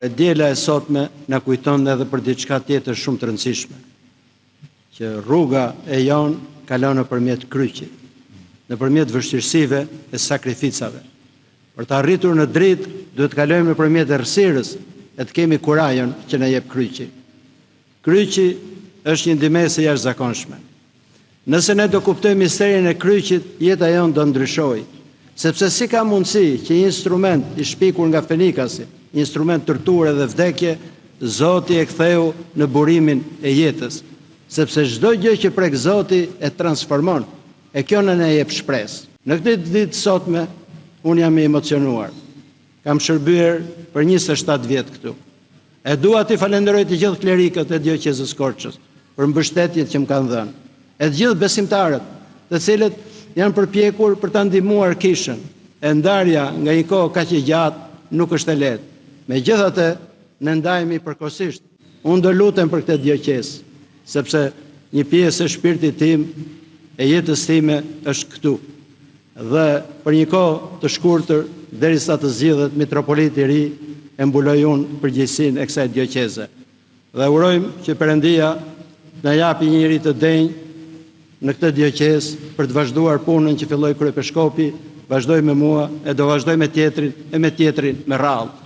E djela e sotme na kujton edhe për diçka tjetër shumë të rëndësishme, që rruga e jonë kalon nëpërmjet kryqit, nëpërmjet vështirësive e sakrificave. Për të arritur në dritë, duhet të kalojmë nëpërmjet errësirës e të kemi kurajën që na jep kryqi. Kryqi është një ndihmëse jashtëzakonshme. Nëse ne do kuptojmë misterin e kryqit, jeta jonë do ndryshojë, sepse si ka mundësi që një instrument i shpikur nga fenikasi, instrument torture dhe vdekje, Zoti e ktheu në burimin e jetës, sepse çdo gjë që prek Zoti e transformon, e kjo na jep shpresë. Në këtë ditë sotme, unë jam i emocionuar. Kam shërbyer për 27 vjet këtu. E dua t'i falenderoj të gjithë klerikët e Dioqezës Korçës për mbështetjen që më kanë dhënë, e të gjithë besimtarët, të cilët janë përpjekur për ta ndihmuar kishën. E ndarja nga një kohë kaq e gjatë nuk është e lehtë. Megjithatë, ne ndajemi përkohësisht. Unë do lutem për këtë dioqezë, sepse një pjesë e shpirtit tim, e jetës time është këtu. Dhe për një kohë të shkurtër, derisa të zgjidhet mitropoliti i ri, e mbuloj unë përgjegjësinë e kësaj dioqeze. Dhe urojmë që Perëndia na japi një njerëz të denjë në këtë dioqezë për të vazhduar punën që filloi kryepeshkopi, vazhdoi me mua e do vazhdoj me tjetrin e me tjetrin me radhë.